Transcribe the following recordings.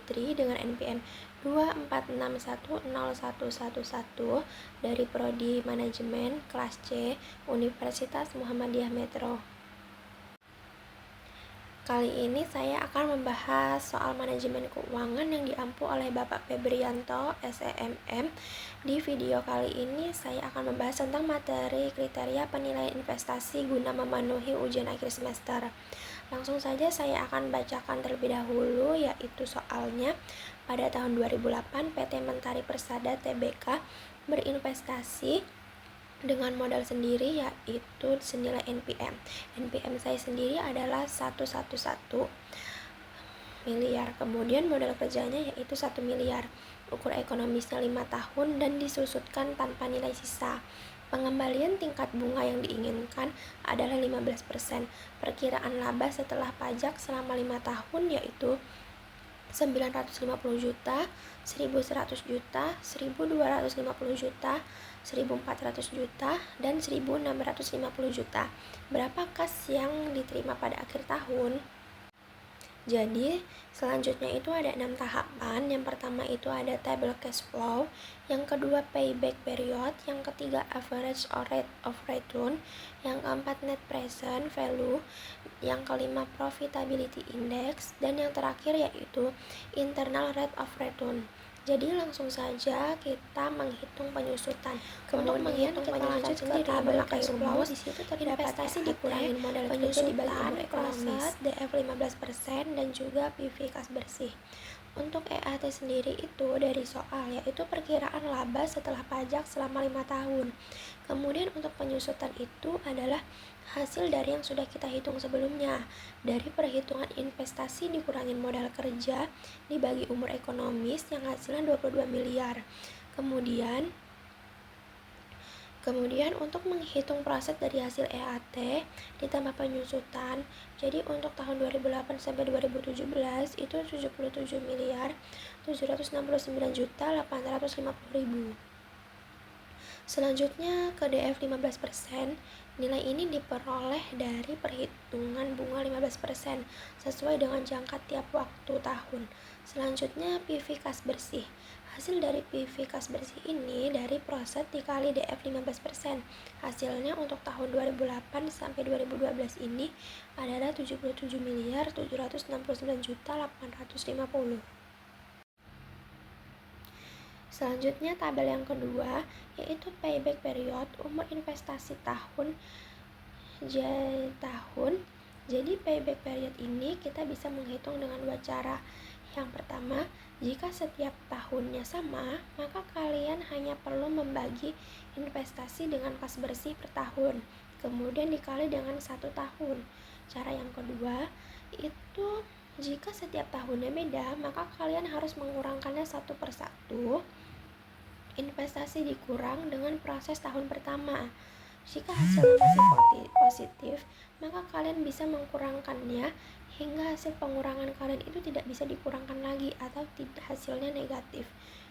Putri dengan NPM 246101111 dari Prodi Manajemen kelas C Universitas Muhammadiyah Metro. Kali ini saya akan membahas soal manajemen keuangan yang diampu oleh Bapak Febrianto, SEMM. Di video kali ini saya akan membahas tentang materi kriteria penilaian investasi guna memenuhi ujian akhir semester. Langsung saja saya akan bacakan terlebih dahulu, yaitu soalnya. Pada tahun 2008, PT Mentari Persada Tbk berinvestasi dengan modal sendiri, yaitu senilai NPM. NPM saya sendiri adalah 111 miliar. Kemudian modal kerjanya yaitu 1 miliar. Ukur ekonomisnya 5 tahun dan disusutkan tanpa nilai sisa. Pengembalian tingkat bunga yang diinginkan adalah 15%. Perkiraan laba setelah pajak selama 5 tahun yaitu 950 juta, 1.100 juta, 1.250 juta, 1.400 juta, dan 1.650 juta. Berapa kas yang diterima pada akhir tahun? Jadi selanjutnya itu ada 6 tahapan. Yang pertama itu ada table cash flow, yang kedua payback period, yang ketiga average rate of return, yang keempat net present value, yang kelima profitability index, dan yang terakhir yaitu internal rate of return. Jadi langsung saja kita menghitung penyusutan. Kemudian kita lanjut ke tabel cash flow. Di situ terdapat investasi dikurangin modal penyusutan, dibagi umur ekonomis, DF 15%, dan juga PV kas bersih. Untuk EAT sendiri itu dari soal, yaitu perkiraan laba setelah pajak selama 5 tahun. Kemudian untuk penyusutan itu adalah hasil dari yang sudah kita hitung sebelumnya. Dari perhitungan investasi dikurangin modal kerja dibagi umur ekonomis yang hasilnya 22 miliar. Kemudian untuk menghitung proses dari hasil EAT ditambah penyusutan. Jadi untuk tahun 2008 sampai 2017 itu 77 miliar 769 juta 850.000. Selanjutnya ke DF 15%. Nilai ini diperoleh dari perhitungan bunga 15% sesuai dengan jangka tiap waktu tahun. Selanjutnya PV kas bersih. Hasil dari PV kas bersih ini dari proses dikali DF 15%. Hasilnya untuk tahun 2008 sampai 2012 ini adalah 77 miliar 769 juta 850. Selanjutnya tabel yang kedua yaitu payback period, umur investasi tahun. Jadi payback period ini kita bisa menghitung dengan dua cara. Yang pertama, jika setiap tahunnya sama, maka kalian hanya perlu membagi investasi dengan kas bersih per tahun, kemudian dikali dengan 1 tahun. Cara yang kedua, itu jika setiap tahunnya beda, maka kalian harus mengurangkannya satu persatu. Investasi dikurang dengan proses tahun pertama. Jika hasilnya masih positif, maka kalian bisa mengkurangkannya hingga hasil pengurangan kalian itu tidak bisa dikurangkan lagi atau hasilnya negatif.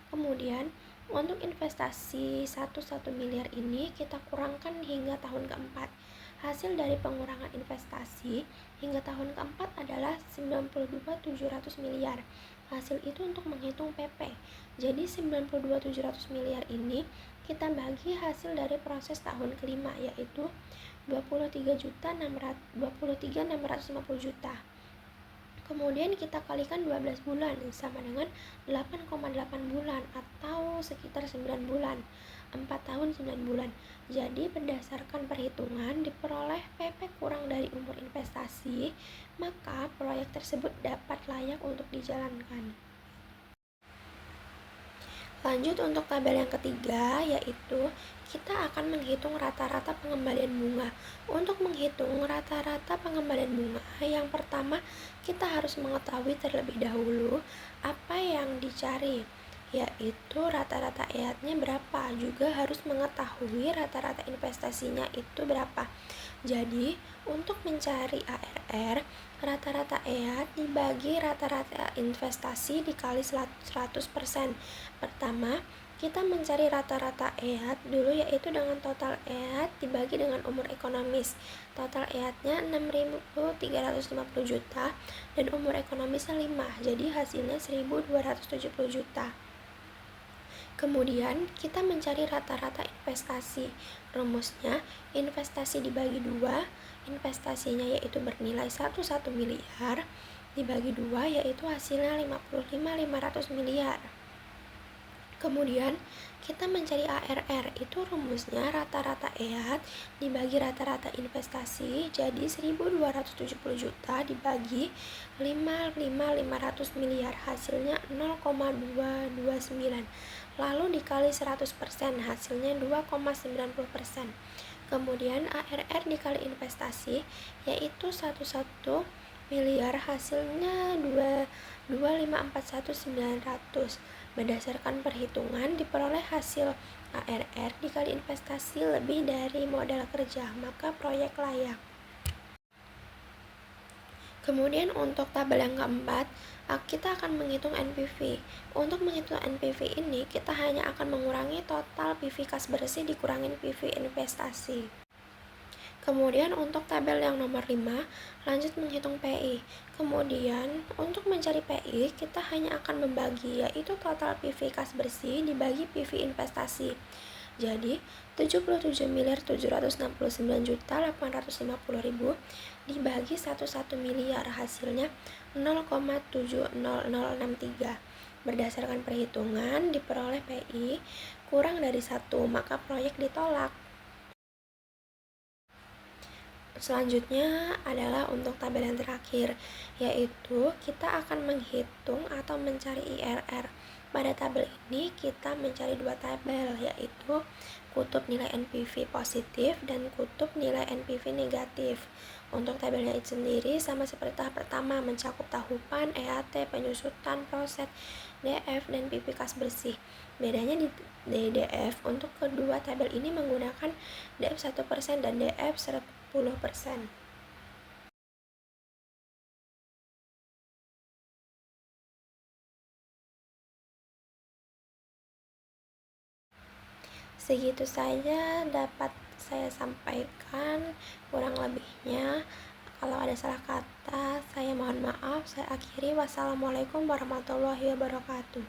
Kemudian untuk investasi 1 miliar ini kita kurangkan hingga tahun keempat. Hasil dari pengurangan investasi hingga tahun keempat adalah 92.700 miliar. Hasil itu untuk menghitung PP. Jadi 92.700 miliar ini kita bagi hasil dari proses tahun kelima, yaitu 23.650 juta. Kemudian kita kalikan 12 bulan sama dengan 8,8 bulan atau sekitar 9 bulan. 4 tahun 9 bulan. Jadi berdasarkan perhitungan diperoleh PP kurang dari umur investasi, maka proyek tersebut dapat layak untuk dijalankan. Lanjut untuk tabel yang ketiga, yaitu kita akan menghitung rata-rata pengembalian bunga. Untuk menghitung rata-rata pengembalian bunga, yang pertama kita harus mengetahui terlebih dahulu apa yang dicari, yaitu rata-rata EAT-nya berapa. Juga harus mengetahui rata-rata investasinya itu berapa. Jadi untuk mencari ARR, rata-rata EAT dibagi rata-rata investasi dikali 100%. Pertama, kita mencari rata-rata EAT dulu, yaitu dengan total EAT dibagi dengan umur ekonomis. Total EAT-nya 6.350 juta dan umur ekonomisnya 5, jadi hasilnya 1.270 juta. Kemudian kita mencari rata-rata investasi. Rumusnya, investasi dibagi 2, investasinya yaitu bernilai 1 miliar, dibagi 2 yaitu hasilnya 55.500 miliar. Kemudian kita mencari ARR, itu rumusnya rata-rata EAT dibagi rata-rata investasi, jadi 1.270 juta dibagi 55.500 miliar, hasilnya 0,229, lalu dikali 100%, hasilnya 2,90%. Kemudian ARR dikali investasi yaitu 1 miliar, hasilnya 2.541.900. Berdasarkan perhitungan diperoleh hasil ARR dikali investasi lebih dari modal kerja, maka proyek layak. Kemudian untuk tabel yang keempat, kita akan menghitung NPV. Untuk menghitung NPV ini, kita hanya akan mengurangi total PV kas bersih dikurangin PV investasi. Kemudian untuk tabel yang nomor 5, lanjut menghitung PI. Kemudian untuk mencari PI, kita hanya akan membagi, yaitu total PV kas bersih dibagi PV investasi. Jadi 77.769.850.000 dibagi 1 miliar, hasilnya 0,70063. Berdasarkan perhitungan diperoleh PI kurang dari 1, maka proyek ditolak. Selanjutnya adalah untuk tabel yang terakhir, yaitu kita akan menghitung atau mencari IRR. Pada tabel ini kita mencari 2 tabel, yaitu kutub nilai NPV positif dan kutub nilai NPV negatif. Untuk tabelnya itu sendiri sama seperti tahap pertama, mencakup tahapan, EAT, penyusutan, proses, DF, dan PV kas bersih. Bedanya di DF, untuk kedua tabel ini menggunakan DF 1% dan DF 10%. Segitu saja dapat saya sampaikan, kurang lebihnya kalau ada salah kata saya mohon maaf. Saya akhiri, wassalamualaikum warahmatullahi wabarakatuh.